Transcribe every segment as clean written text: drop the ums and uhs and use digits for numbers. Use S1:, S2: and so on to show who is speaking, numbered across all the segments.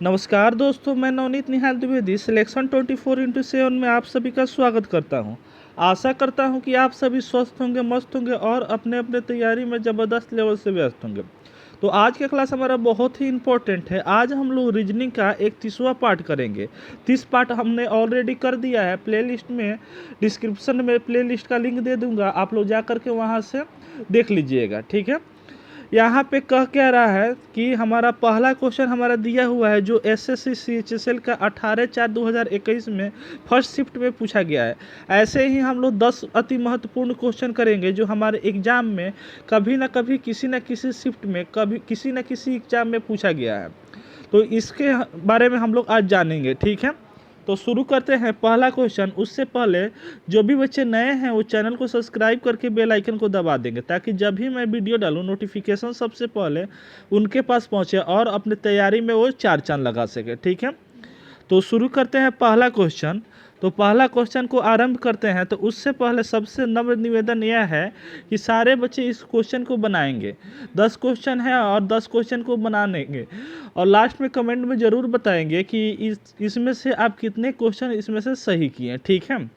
S1: नमस्कार दोस्तों, मैं नवनीत निहाल द्विवेदी सिलेक्शन 24x7 में आप सभी का स्वागत करता हूं। आशा करता हूं कि आप सभी स्वस्थ होंगे, मस्त होंगे और अपने अपने तैयारी में ज़बरदस्त लेवल से व्यस्त होंगे। तो आज का क्लास हमारा बहुत ही इम्पोर्टेंट है। आज हम लोग रीजनिंग का 31वां पार्ट करेंगे। 30 पार्ट हमने ऑलरेडी कर दिया है। प्लेलिस्ट में डिस्क्रिप्शन में प्लेलिस्ट का लिंक दे दूँगा, आप लोग जा कर के वहाँ से देख लीजिएगा, ठीक है। यहाँ पे कह क्या रहा है कि हमारा पहला क्वेश्चन हमारा दिया हुआ है जो एसएससी सीएचएसएल का 18/4/2021 में फर्स्ट शिफ्ट में पूछा गया है। ऐसे ही हम लोग 10 अति महत्वपूर्ण क्वेश्चन करेंगे जो हमारे एग्जाम में कभी ना कभी किसी न किसी शिफ्ट में कभी किसी न किसी एग्जाम में पूछा गया है। तो इसके बारे में हम लोग आज जानेंगे, ठीक है। तो शुरू करते हैं पहला क्वेश्चन। उससे पहले जो भी बच्चे नए हैं वो चैनल को सब्सक्राइब करके बेल आइकन को दबा देंगे ताकि जब भी मैं वीडियो डालूं नोटिफिकेशन सबसे पहले उनके पास पहुंचे और अपनी तैयारी में वो चार चांद लगा सके, ठीक है। तो शुरू करते हैं पहला क्वेश्चन। तो पहला क्वेश्चन को आरंभ करते हैं। तो उससे पहले सबसे नम्र निवेदन यह है कि सारे बच्चे इस क्वेश्चन को बनाएंगे। 10 क्वेश्चन है और 10 क्वेश्चन को बनाएंगे और लास्ट में कमेंट में ज़रूर बताएंगे कि इसमें से आप कितने क्वेश्चन इसमें से सही किए, ठीक है।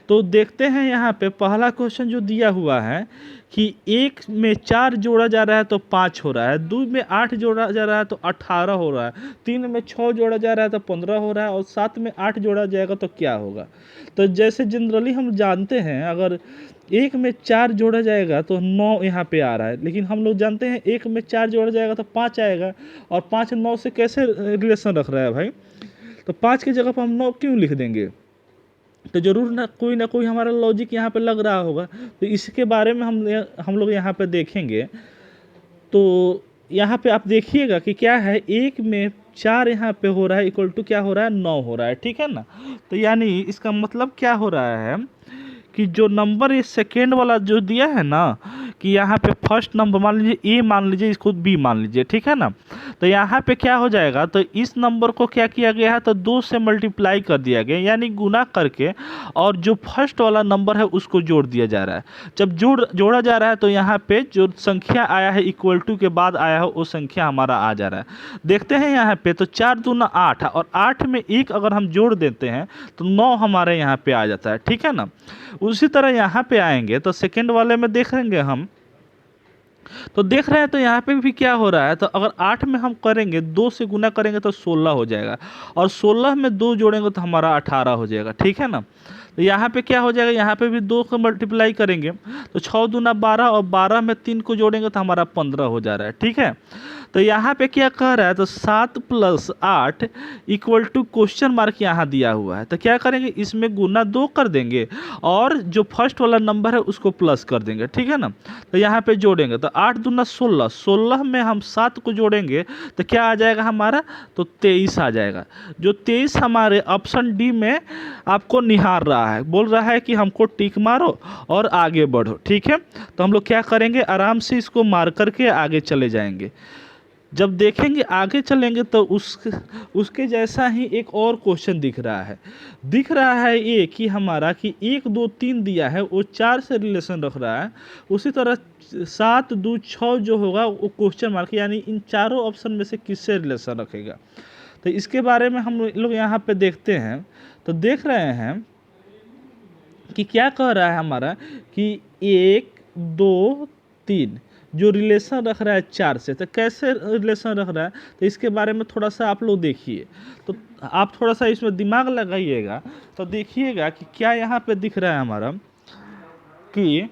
S1: तो देखते हैं यहाँ पे पहला क्वेश्चन जो दिया हुआ है कि 1 में 4 जोड़ा जा रहा है तो 5 हो रहा है, 2 में 8 जोड़ा जा रहा है तो 18 हो रहा है, 3 में 6 जोड़ा जा रहा है तो 15 हो रहा है और 7 में 8 जोड़ा जाएगा तो क्या होगा। तो जैसे जनरली हम जानते हैं अगर 1 में 4 जोड़ा जाएगा तो 9 यहाँ पे आ रहा है, लेकिन हम लोग जानते हैं 1 में 4 जोड़ा जाएगा तो 5 आएगा और 5 9 से कैसे रिलेशन रख रहा है भाई। तो 5 की जगह पर हम 9 क्यों लिख देंगे। तो ज़रूर ना कोई हमारा लॉजिक यहाँ पे लग रहा होगा। तो इसके बारे में हम लोग यहाँ पे देखेंगे। तो यहाँ पे आप देखिएगा कि क्या है, 1 में 4 यहाँ पे हो रहा है इक्वल टू क्या हो रहा है, 9 हो रहा है, ठीक है ना। तो यानी इसका मतलब क्या हो रहा है कि जो नंबर ये सेकेंड वाला जो दिया है ना कि यहाँ पे फर्स्ट नंबर मान लीजिए ए, मान लीजिए इसको बी मान लीजिए, ठीक है ना। तो यहाँ पे क्या हो जाएगा, तो इस नंबर को क्या किया गया है तो 2 से मल्टीप्लाई कर दिया गया यानी गुना करके और जो फर्स्ट वाला नंबर है उसको जोड़ दिया जा रहा है। जब जोड़ा जा रहा है तो यहाँ पे जो संख्या आया है इक्वल टू के बाद आया है वो संख्या हमारा आ जा रहा है। देखते हैं यहाँ पे तो 4 दूना 8 और 8 में 1 अगर हम जोड़ देते हैं तो 9 हमारे यहाँ पे आ जाता है, ठीक है ना। उसी तरह यहाँ पे आएंगे तो सेकेंड वाले में देखेंगे हम तो देख रहे हैं तो यहाँ पे भी क्या हो रहा है, तो अगर 8 में हम करेंगे 2 से गुना करेंगे तो 16 हो जाएगा और 16 में 2 जोड़ेंगे तो हमारा 18 हो जाएगा, ठीक है ना। तो यहाँ पे क्या हो जाएगा, यहाँ पे भी 2 को मल्टीप्लाई करेंगे तो 6 दूना 12 और 12 में 3 को जोड़ेंगे तो हमारा 15 हो जा रहा है, ठीक है। तो यहाँ पे क्या कह रहा है, तो 7 + 8 इक्वल टू क्वेश्चन मार्क यहाँ दिया हुआ है। तो क्या करेंगे, इसमें गुना 2 कर देंगे और जो फर्स्ट वाला नंबर है उसको प्लस कर देंगे, ठीक है ना। तो यहाँ पे जोड़ेंगे तो 8 दूना 16, 16 में हम 7 को जोड़ेंगे तो क्या आ जाएगा हमारा, तो 23 आ जाएगा। जो 23 हमारे ऑप्शन डी में आपको निहार रहा है, बोल रहा है कि हमको टिक मारो और आगे बढ़ो, ठीक है। तो हम लोग क्या करेंगे, आराम से इसको मार करके आगे चले जाएंगे। जब देखेंगे आगे चलेंगे तो उसके जैसा ही एक और क्वेश्चन दिख रहा है ये कि हमारा कि 1 2 3 दिया है वो 4 से रिलेशन रख रहा है। उसी तरह 7 2 6 जो होगा वो क्वेश्चन मार्क यानी इन चारों ऑप्शन में से किससे रिलेशन रखेगा। तो इसके बारे में हम लोग यहाँ पे देखते हैं। तो देख रहे हैं कि क्या कह रहा है हमारा कि 1 2 3 जो रिलेशन रख रहा है 4 से, तो कैसे रिलेशन रख रहा है तो इसके बारे में थोड़ा सा आप लोग देखिए। तो आप थोड़ा सा इसमें दिमाग लगाइएगा तो देखिएगा कि क्या यहाँ पे दिख रहा है हमारा कि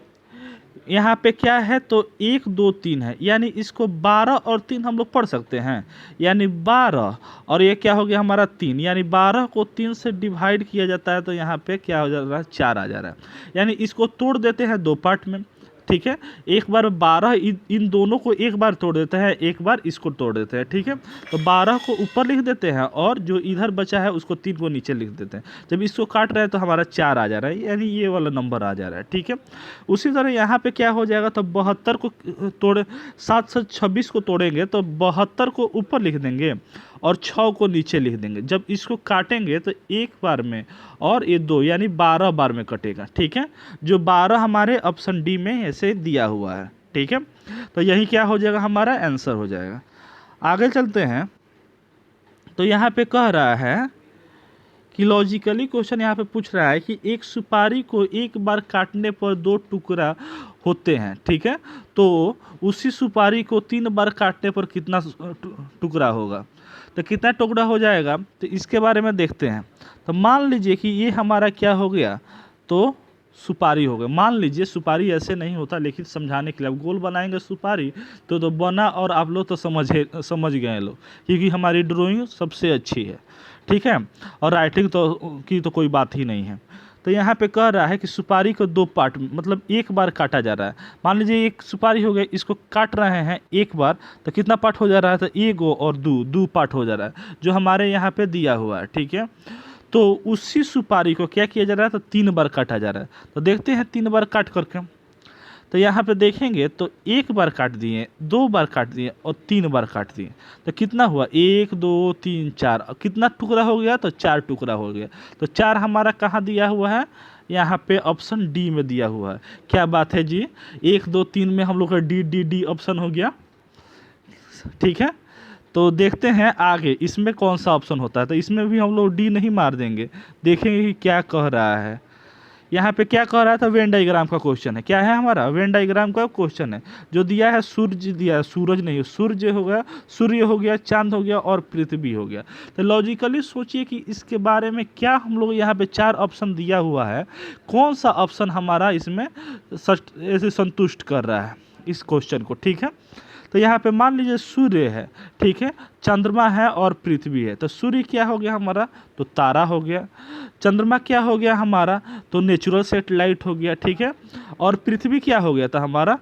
S1: यहाँ पे क्या है, तो 1 2 3 है यानी इसको 12 और 3 हम लोग पढ़ सकते हैं यानी 12 और ये क्या हो गया हमारा 3 यानी 12 को 3 से डिवाइड किया जाता है तो यहाँ पे क्या हो जा रहा है, 4 आ जा रहा है। यानी इसको तोड़ देते हैं 2 पार्ट में, ठीक है। एक बार 12 इन दोनों को एक बार तोड़ देते हैं, एक बार इसको तोड़ देते हैं, ठीक है। तो 12 को ऊपर लिख देते हैं और जो इधर बचा है उसको 3 को नीचे लिख देते हैं। जब इसको काट रहे हैं तो हमारा 4 आ जा रहा है यानी ये वाला नंबर आ जा रहा है, ठीक है। उसी तरह यहाँ पे क्या हो जाएगा, तो 72 को तोड़े 7 से 26 को तोड़ेंगे तो 72 को ऊपर लिख देंगे और 6 को नीचे लिख देंगे। जब इसको काटेंगे तो एक बार में और ये 2 यानी 12 बार में कटेगा, ठीक है। जो 12 हमारे ऑप्शन डी में ऐसे दिया हुआ है, ठीक है। तो यही क्या हो जाएगा, हमारा आंसर हो जाएगा। आगे चलते हैं। तो यहाँ पे कह रहा है कि लॉजिकली क्वेश्चन यहाँ पे पूछ रहा है कि एक सुपारी को एक बार काटने पर 2 टुकड़ा होते हैं, ठीक है। तो उसी सुपारी को 3 बार काटने पर कितना टुकड़ा होगा, तो कितना टुकड़ा हो जाएगा, तो इसके बारे में देखते हैं। तो मान लीजिए कि ये हमारा क्या हो गया, तो सुपारी हो गया। मान लीजिए सुपारी ऐसे नहीं होता, लेकिन समझाने के लिए अब गोल बनाएंगे सुपारी तो बना, और आप लोग तो समझ गए लोग, क्योंकि हमारी ड्राइंग सबसे अच्छी है, ठीक है, और राइटिंग तो कोई बात ही नहीं है। तो यहाँ पे कह रहा है कि सुपारी को 2 पार्ट मतलब एक बार काटा जा रहा है। मान लीजिए एक सुपारी हो गया, इसको काट रहे हैं एक बार, तो कितना पार्ट हो जा रहा है, तो 1 और 2 पार्ट हो जा रहा है, जो हमारे यहाँ पे दिया हुआ है, ठीक है। तो उसी सुपारी को क्या किया जा रहा है, तो 3 बार काटा जा रहा है। तो देखते हैं 3 बार काट करके। तो यहाँ पे देखेंगे तो 1 बार काट दिए, 2 बार काट दिए और 3 बार काट दिए, तो कितना हुआ, 1 2 3 4, कितना टुकड़ा हो गया, तो 4 टुकड़ा हो गया। तो 4 हमारा कहाँ दिया हुआ है, यहाँ पे ऑप्शन डी में दिया हुआ है। क्या बात है जी, 1 2 3 में हम लोग का डी ऑप्शन हो गया, ठीक है। तो देखते हैं आगे इसमें कौन सा ऑप्शन होता है। तो इसमें भी हम लोग डी नहीं मार देंगे, देखेंगे कि क्या कह रहा है। यहाँ पे क्या कह रहा था, वेन डाइग्राम का क्वेश्चन है। क्या है हमारा, वेन डाइग्राम का क्वेश्चन है। जो दिया है सूर्य दिया है, सूरज नहीं, सूर्य हो गया, सूर्य हो गया, चांद हो गया और पृथ्वी हो गया। तो लॉजिकली सोचिए कि इसके बारे में क्या हम लोग यहाँ पे 4 ऑप्शन दिया हुआ है, कौन सा ऑप्शन हमारा इसमें ऐसे संतुष्ट कर रहा है इस क्वेश्चन को, ठीक है। तो यहाँ पे मान लीजिए सूर्य है, ठीक है, चंद्रमा है और पृथ्वी है। तो सूर्य क्या हो गया हमारा, तो तारा हो गया। चंद्रमा क्या हो गया हमारा, तो नेचुरल सैटेलाइट हो गया, ठीक है। और पृथ्वी क्या हो गया, तो हमारा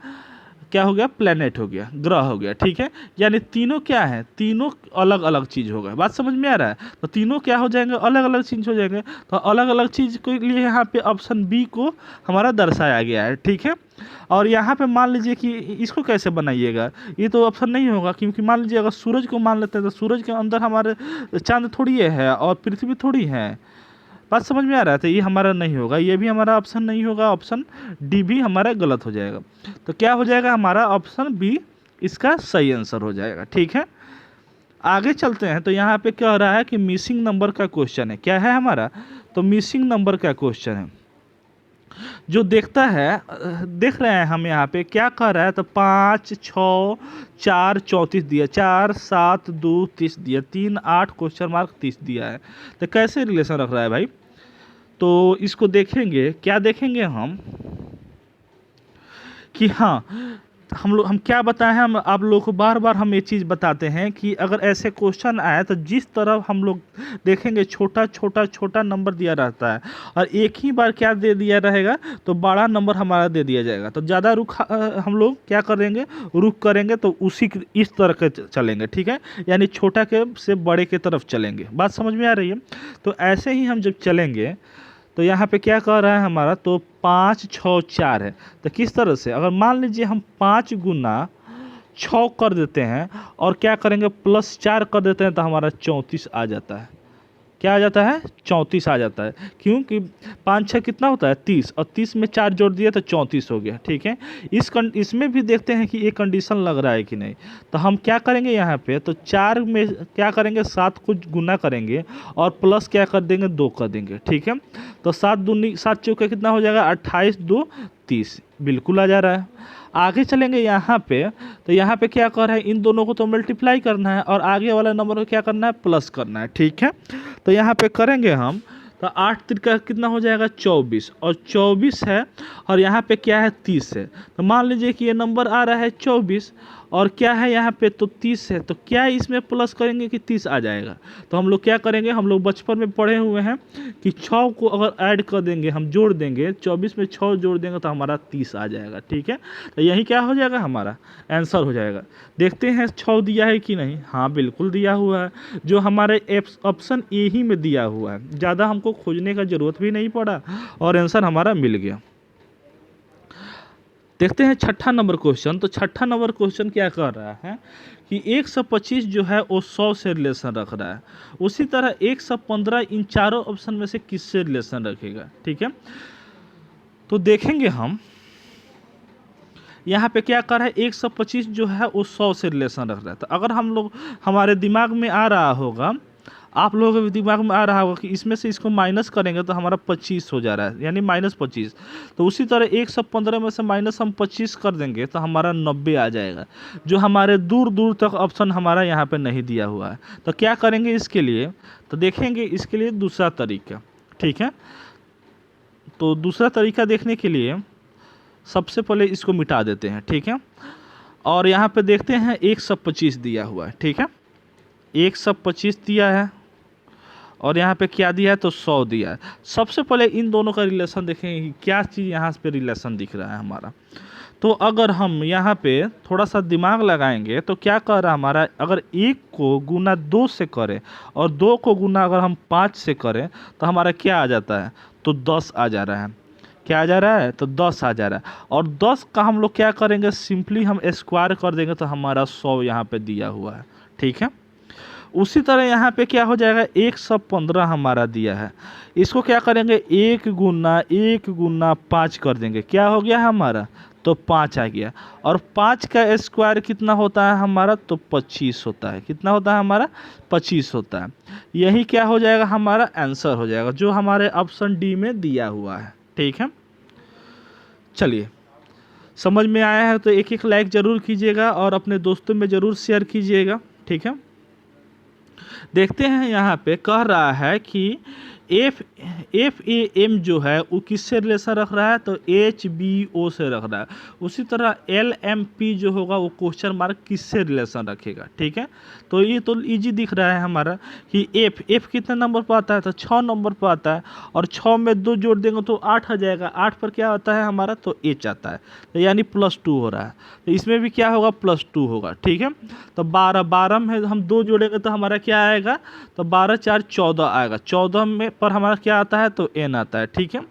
S1: क्या हो गया, प्लेनेट हो गया, ग्रह हो गया, ठीक है। यानी तीनों क्या है, तीनों अलग अलग चीज़ हो गए। बात समझ में आ रहा है। तो तीनों क्या हो जाएंगे, अलग अलग चीज़ हो जाएंगे। तो अलग अलग चीज़ के लिए यहाँ पे ऑप्शन बी को हमारा दर्शाया गया है, ठीक है। और यहाँ पे मान लीजिए कि इसको कैसे बनाइएगा, ये तो ऑप्शन नहीं होगा, क्योंकि मान लीजिए अगर सूरज को मान लेते हैं तो सूरज के अंदर हमारे चांद थोड़ी है और पृथ्वी थोड़ी है। बात समझ में आ रहा है। तो ये हमारा नहीं होगा, ये भी हमारा ऑप्शन नहीं होगा, ऑप्शन डी भी हमारा गलत हो जाएगा। तो क्या हो जाएगा हमारा, ऑप्शन बी इसका सही आंसर हो जाएगा, ठीक है। आगे चलते हैं। तो यहाँ पे कह रहा है कि मिसिंग नंबर का क्वेश्चन है। क्या है हमारा, तो मिसिंग नंबर का क्वेश्चन है। जो देखता है, देख रहे हैं हम यहाँ पे क्या कह रहा है, तो 5 6 4 34 दिया, 4 7 2 30 दिया, 3 8 क्वेश्चन मार्क 30 दिया है। तो कैसे रिलेशन रख रहा है भाई, तो इसको देखेंगे, क्या देखेंगे हम कि हाँ हम क्या बताएं, हम आप लोगों को बार बार हम ये चीज़ बताते हैं कि अगर ऐसे क्वेश्चन आए तो जिस तरफ हम लोग देखेंगे छोटा छोटा छोटा नंबर दिया रहता है, और एक ही बार क्या दे दिया रहेगा, तो बड़ा नंबर हमारा दे दिया जाएगा। तो ज़्यादा हम लोग क्या करेंगे, रुक करेंगे, तो उसी इस तरह के चलेंगे, ठीक है। यानी छोटा के से बड़े के तरफ चलेंगे। बात समझ में आ रही है। तो ऐसे ही हम जब चलेंगे तो यहाँ पे क्या कह रहा है हमारा, तो 5 6 4 है। तो किस तरह से, अगर मान लीजिए हम 5 गुना 6 कर देते हैं और क्या करेंगे +4 कर देते हैं, तो हमारा 34 आ जाता है। क्या आ जाता है, 34 आ जाता है। क्योंकि 5 6 कितना होता है, 30, और 30 में 4 जोड़ दिया तो 34 हो गया, ठीक है। इसमें भी देखते हैं कि ये कंडीशन लग रहा है कि नहीं। तो हम क्या करेंगे यहाँ पे, तो 4 में क्या करेंगे, 7 को गुना करेंगे और प्लस क्या कर देंगे, 2 कर देंगे, ठीक है। तो 7 दूनी 7 चौके कितना हो जाएगा, 28 2 30, बिल्कुल आ जा रहा है। आगे चलेंगे यहाँ पे, तो यहाँ पे क्या कर रहे हैं, इन दोनों को तो मल्टीप्लाई करना है और आगे वाला नंबर को क्या करना है, प्लस करना है, ठीक है। तो यहाँ पे करेंगे हम, तो 8 तिरका कितना हो जाएगा, 24, और 24 है और यहाँ पे क्या है, 30 है। तो मान लीजिए कि ये नंबर आ रहा है 24 और क्या है यहाँ पे, तो 30 है। तो क्या इसमें प्लस करेंगे कि 30 आ जाएगा। तो हम लोग क्या करेंगे, हम लोग बचपन में पढ़े हुए हैं कि 6 को अगर ऐड कर देंगे, हम जोड़ देंगे, 24 में 6 जोड़ देंगे तो हमारा 30 आ जाएगा, ठीक है। तो यही क्या हो जाएगा, हमारा आंसर हो जाएगा। देखते हैं 6 दिया है कि नहीं, हाँ बिल्कुल दिया हुआ है, जो हमारे ऑप्शन ए ही में दिया हुआ है। ज़्यादा हमको खोजने का ज़रूरत भी नहीं पड़ा और आंसर हमारा मिल गया। देखते हैं 6ठा नंबर क्वेश्चन। तो 6ठा नंबर क्वेश्चन क्या कर रहा है कि 125 जो है वो 100 से रिलेशन रख रहा है। उसी तरह 115 इन चारों ऑप्शन में से किससे रिलेशन रखेगा, ठीक है। तो देखेंगे हम यहाँ पे क्या कर रहा है, 125 जो है वो 100 से रिलेशन रख रहा है। तो अगर हम लोग, हमारे दिमाग में आ रहा होगा आप लोगों के दिमाग में आ रहा होगा कि इसमें से इसको माइनस करेंगे तो हमारा 25 हो जा रहा है, यानी -25। तो उसी तरह 115 में से माइनस हम 25 कर देंगे तो हमारा 90 आ जाएगा, जो हमारे दूर दूर तक ऑप्शन हमारा यहाँ पे नहीं दिया हुआ है। तो क्या करेंगे इसके लिए, तो देखेंगे इसके लिए दूसरा तरीका, ठीक है। तो दूसरा तरीका देखने के लिए सबसे पहले इसको मिटा देते हैं, ठीक है। और यहाँ पे देखते हैं 125 दिया हुआ है, ठीक है, 125 दिया है और यहाँ पे क्या दिया है, तो 100 दिया है। सबसे पहले इन दोनों का रिलेशन देखेंगे कि क्या चीज़ यहाँ पे रिलेशन दिख रहा है हमारा। तो अगर हम यहाँ पे थोड़ा सा दिमाग लगाएंगे तो क्या कह रहा है हमारा, अगर 1 को गुना 2 से करें और 2 को गुना अगर हम 5 से करें तो हमारा क्या आ जाता है, तो 10 आ जा रहा है। क्या आ जा रहा है, तो 10 आ जा रहा है। और 10 का हम लोग क्या करेंगे, सिंपली हम स्क्वायर कर देंगे तो हमारा 100 यहाँ पे दिया हुआ है, ठीक है। उसी तरह यहाँ पे क्या हो जाएगा, 115 हमारा दिया है, इसको क्या करेंगे 1 गुना 5 कर देंगे, क्या हो गया हमारा, तो 5 आ गया। और 5 का स्क्वायर कितना होता है हमारा, तो 25 होता है। कितना होता है हमारा, 25 होता है। यही क्या हो जाएगा, हमारा आंसर हो जाएगा जो हमारे ऑप्शन डी में दिया हुआ है, ठीक है। चलिए, समझ में आया है तो एक एक लाइक ज़रूर कीजिएगा और अपने दोस्तों में ज़रूर शेयर कीजिएगा, ठीक है। देखते हैं यहाँ पे कह रहा है कि FAM जो है वो किससे रिलेशन रख रहा है, तो HBO से रख रहा है। उसी तरह LMP जो होगा वो क्वेश्चन मार्क किससे रिलेशन रखेगा, ठीक है। तो ये तो इजी दिख रहा है हमारा कि F कितने नंबर पर आता है, तो 6 नंबर पर आता है और 6 में 2 जोड़ देंगे तो 8 आ जाएगा। 8 पर क्या आता है हमारा, तो H आता है, तो यानी +2 हो रहा है। तो इसमें भी क्या होगा, +2 होगा, ठीक है। तो 12 में हम 2 जोड़ेंगे तो हमारा क्या आएगा, तो 12 4 14 आएगा। 14 में पर हमारा क्या आता है, तो N आता है, ठीक है।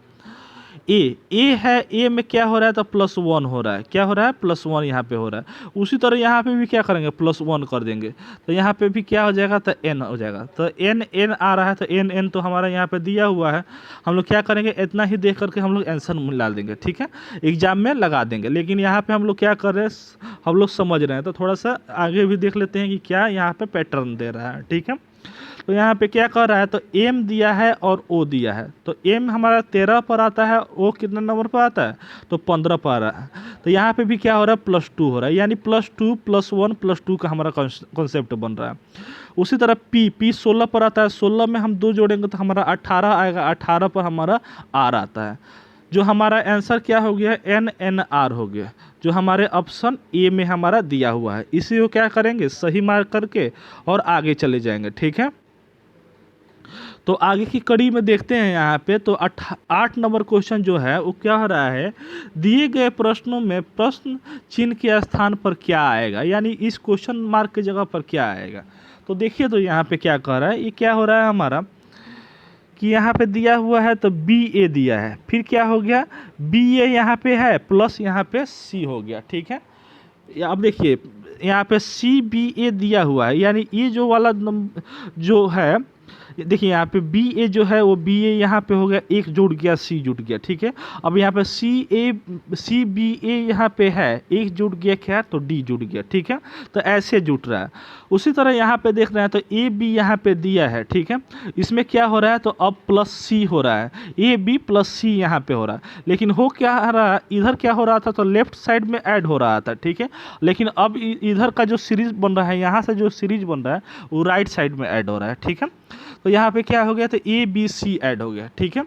S1: ए है, ए में क्या हो रहा है, तो +1 हो रहा है। क्या हो रहा है, +1 यहाँ पे हो रहा है। उसी तरह यहाँ पे भी क्या करेंगे, +1 कर देंगे तो यहाँ पे भी क्या हो जाएगा, तो N हो जाएगा। तो N आ रहा है तो N तो हमारा यहाँ पे दिया हुआ है। हम लोग क्या करेंगे, इतना ही देख करके हम लोग आंसर डाल देंगे, ठीक है, एग्जाम में लगा देंगे। लेकिन यहाँ पे हम लोग क्या कर रहे हैं, हम लोग समझ रहे हैं, तो थोड़ा सा आगे भी देख लेते हैं कि क्या यहाँ पे पैटर्न दे रहा है, ठीक है। तो यहाँ पे क्या कर रहा है, तो M दिया है और O दिया है। तो M हमारा 13 पर आता है, O कितना नंबर पर आता है, तो 15 पर आ रहा है। तो यहाँ पे भी क्या हो रहा है, +2 हो रहा है, यानी +2 +1 +2 का हमारा कॉन्सेप्ट बन रहा है। उसी तरह P 16 पर आता है, 16 में हम 2 जोड़ेंगे तो हमारा 18 आएगा, 18 पर हमारा R आता है। जो हमारा आंसर क्या हो गया, NNR हो गया, जो हमारे ऑप्शन ए में हमारा दिया हुआ है। इसी को क्या करेंगे, सही मार्क करके और आगे चले जाएंगे, ठीक है। तो आगे की कड़ी में देखते हैं यहाँ पे, तो 8 नंबर क्वेश्चन जो है वो क्या हो रहा है, दिए गए प्रश्नों में प्रश्न चिन्ह के स्थान पर क्या आएगा, यानी इस क्वेश्चन मार्क की जगह पर क्या आएगा। तो देखिए, तो यहाँ पे क्या कह रहा है, ये क्या हो रहा है हमारा कि यहाँ पे दिया हुआ है तो BA दिया है, फिर क्या हो गया, BA यहाँ पे है प्लस यहाँ पे C हो गया, ठीक है। अब देखिए यहाँ पे CBA दिया हुआ है, यानी ये जो वाला जो है, देखिए यहाँ पे BA जो है वो BA यहाँ पे हो गया, एक जुड़ गया, C जुड़ गया, ठीक है। अब यहाँ पे CBA यहाँ पे है, एक जुड़ गया, क्या, तो D जुड़ गया, ठीक है। तो ऐसे जुट रहा है। उसी तरह यहाँ पे देख रहे हैं तो AB यहाँ पे दिया है, ठीक है। इसमें क्या हो रहा है, तो अब +C हो रहा है, AB +C यहाँ पे हो रहा है। लेकिन हो क्या रहा है, इधर क्या हो रहा था, तो लेफ्ट साइड में ऐड हो रहा था, ठीक है। लेकिन अब इधर का जो सीरीज बन रहा है, यहाँ से जो सीरीज बन रहा है वो राइट साइड में ऐड हो रहा है, ठीक है। तो यहाँ पे क्या हो गया, तो ABC ऐड हो गया, ठीक है।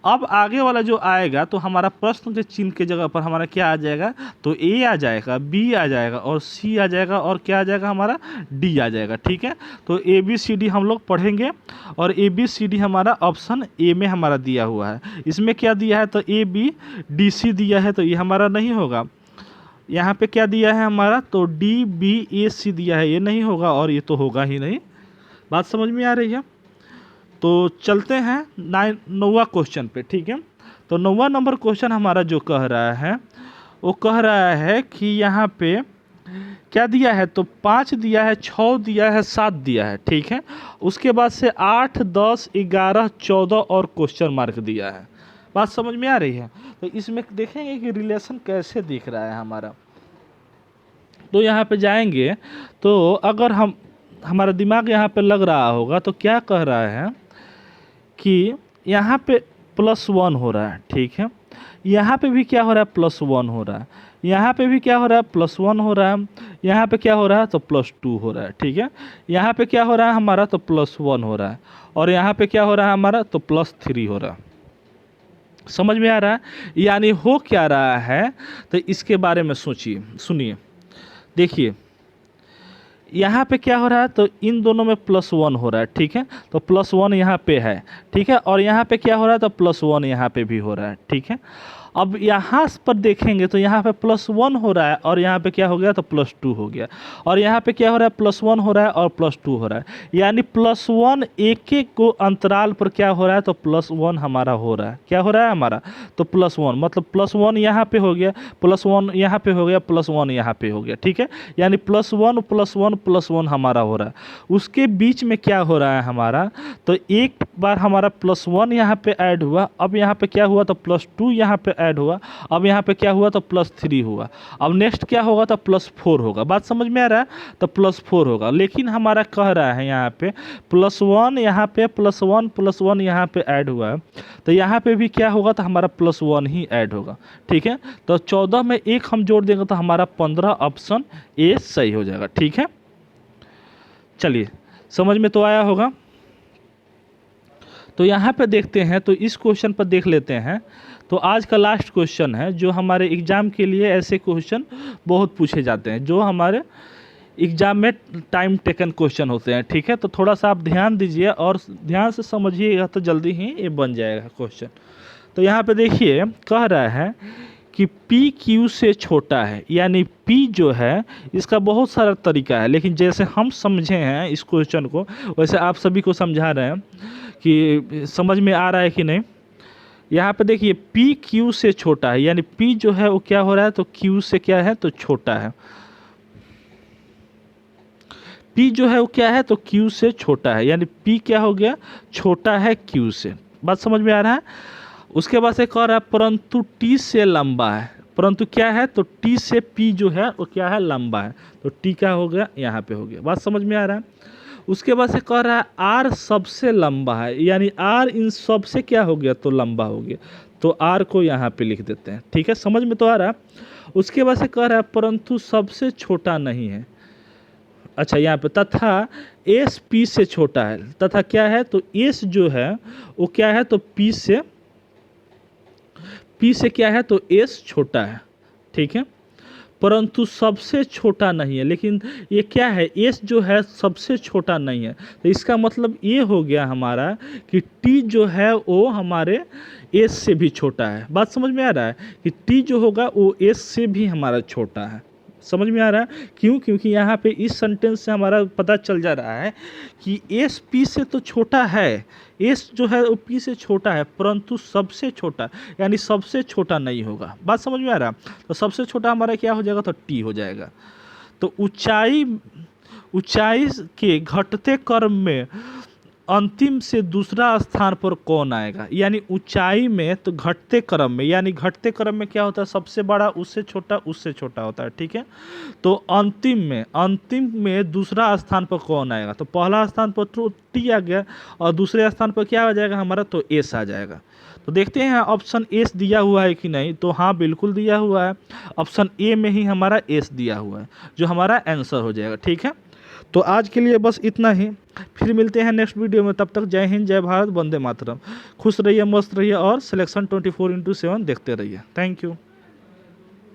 S1: अब आगे वाला जो आएगा तो हमारा प्रश्न के चिन्ह के जगह पर हमारा क्या आ जाएगा, तो A आ जाएगा, B आ जाएगा और C आ जाएगा और क्या आ जाएगा हमारा, D आ जाएगा, ठीक है। तो ABCD हम लोग पढ़ेंगे और ABCD हमारा ऑप्शन A में हमारा दिया हुआ है। इसमें क्या दिया है, तो ABDC दिया है, तो ये हमारा नहीं होगा। यहाँ पे क्या दिया है हमारा, तो DBAC दिया है, ये नहीं होगा और ये तो होगा ही नहीं। बात समझ में आ रही है। तो चलते हैं 9वां क्वेश्चन पे, ठीक है। तो 9वां नंबर क्वेश्चन हमारा जो कह रहा है वो कह रहा है कि यहाँ पे क्या दिया है, तो 5 दिया है, 6 दिया है, 7 दिया है, ठीक है। उसके बाद से 8 10 11 14 और क्वेश्चन मार्क दिया है। बात समझ में आ रही है। तो इसमें देखेंगे कि रिलेशन कैसे दिख रहा है हमारा। तो यहाँ पे जाएंगे तो अगर हम हमारा दिमाग यहाँ पे लग रहा होगा, तो क्या कह रहा है कि यहाँ पे +1 हो रहा है, ठीक है, यहाँ पे भी क्या हो रहा है, +1 हो रहा है, यहाँ पे भी क्या हो रहा है, +1 हो रहा है, यहाँ पे क्या हो रहा है, तो +2 हो रहा है, ठीक है, यहाँ पे क्या हो रहा है हमारा, तो +1 हो रहा है, और यहाँ पे क्या हो रहा है हमारा, तो +3 हो रहा है। समझ में आ रहा है? यानी हो क्या रहा है, तो इसके बारे में सोचिए, सुनिए, देखिए यहाँ पे क्या हो रहा है, तो इन दोनों में +1 हो रहा है, ठीक है, तो +1 यहाँ पे है, ठीक है, और यहाँ पे क्या हो रहा है, तो +1 यहाँ पे भी हो रहा है, ठीक है। अब यहाँ पर देखेंगे तो यहाँ पे +1 हो रहा है, और यहाँ पे क्या हो गया, तो +2 हो गया, और यहाँ पे क्या हो रहा है, +1 हो रहा है और +2 हो रहा है, यानी +1 एक एक को अंतराल पर क्या हो रहा है, तो +1 हमारा हो रहा है, क्या हो रहा है हमारा, तो +1, मतलब +1 यहाँ पे हो गया, +1 यहाँ पे हो गया, +1 यहाँ पे हो गया, ठीक है, यानी +1 +1 +1 हमारा हो रहा है। उसके बीच में क्या हो रहा है हमारा, तो एक बार हमारा +1 यहाँ पे ऐड हुआ, अब यहाँ पे क्या हुआ, तो +2 यहाँ पे ऐड हुआ, अब यहाँ पे क्या हुआ, तो +3 हुआ, अब नेक्स्ट क्या होगा, तो +4 होगा। बात समझ में आ रहा है, तो +4 होगा, लेकिन हमारा कह रहा है यहाँ पे +1 यहाँ पे +1 यहाँ पे ऐड हुआ है, तो यहाँ पे भी क्या होगा, तो हमारा +1 ही ऐड होगा, ठीक है, तो 14 में 1 हम जोड़ देंगे तो हमारा 15, ऑप्शन ए सही हो जाएगा, ठीक है। चलिए, समझ में तो आया होगा। तो यहाँ पे देखते हैं, तो इस क्वेश्चन पर देख लेते हैं। तो आज का लास्ट क्वेश्चन है, जो हमारे एग्ज़ाम के लिए ऐसे क्वेश्चन बहुत पूछे जाते हैं, जो हमारे एग्ज़ाम में टाइम टेकन क्वेश्चन होते हैं, ठीक है, तो थोड़ा सा आप ध्यान दीजिए और ध्यान से समझिएगा, तो जल्दी ही ये बन जाएगा क्वेश्चन। तो यहाँ पे देखिए, कह रहा है कि P Q से छोटा है, यानी P जो है इसका बहुत सारा तरीका है, लेकिन जैसे हम समझे हैं इस क्वेश्चन को, वैसे आप सभी को समझा रहे हैं कि समझ में आ रहा है कि नहीं। यहाँ पे देखिए, P Q से छोटा है, यानी P जो है वो क्या हो रहा है, तो Q से क्या है, तो छोटा है। P जो है वो क्या है, तो Q से छोटा है, यानी P क्या हो गया, छोटा है Q से। बात समझ में आ रहा है। उसके बाद से कह रहा है परंतु T से लंबा है, परंतु क्या है, तो T से P जो है वो क्या है, लंबा है, तो T क्या हो गया, यहाँ पे हो गया। बात समझ में आ रहा है। उसके बाद से कह रहा है R सबसे लंबा है, यानी R इन सब से क्या हो गया, तो लंबा हो गया, तो R को यहाँ पे लिख देते हैं, ठीक है, समझ में तो आ रहा है। उसके बाद से कह रहा है परंतु सबसे छोटा नहीं है, अच्छा यहाँ पे तथा S P से छोटा है, तथा क्या है, तो S जो है वो क्या है, तो P से क्या है, तो S छोटा है, ठीक है, परंतु सबसे छोटा नहीं है, लेकिन ये क्या है, S जो है सबसे छोटा नहीं है, तो इसका मतलब ये हो गया हमारा कि T जो है वो हमारे S से भी छोटा है। बात समझ में आ रहा है कि T जो होगा वो S से भी हमारा छोटा है। समझ में आ रहा है क्यों, क्योंकि यहाँ पे इस सेंटेंस से हमारा पता चल जा रहा है कि S P से तो छोटा है, S जो है वो P से छोटा है, परंतु सबसे छोटा, यानी सबसे छोटा नहीं होगा। बात समझ में आ रहा है। तो सबसे छोटा हमारा क्या हो जाएगा, तो T हो जाएगा। तो ऊंचाई के घटते क्रम में अंतिम से दूसरा स्थान पर कौन आएगा, यानी ऊंचाई में तो घटते क्रम में, यानी घटते क्रम में क्या होता है, सबसे बड़ा उससे छोटा होता है, ठीक है। तो अंतिम में दूसरा स्थान पर कौन आएगा, तो पहला स्थान पर तो T आ गया, और दूसरे स्थान पर क्या आ जाएगा हमारा, तो S आ जाएगा। तो देखते हैं ऑप्शन S दिया हुआ है कि नहीं, तो हाँ बिल्कुल दिया हुआ है, ऑप्शन ए में ही हमारा S दिया हुआ है, जो हमारा आंसर हो जाएगा, ठीक है। तो आज के लिए बस इतना ही, फिर मिलते हैं नेक्स्ट वीडियो में। तब तक जय हिंद, जय भारत, वंदे मातरम। खुश रहिए, मस्त रहिए और सिलेक्शन 24/7 देखते रहिए। Thank you.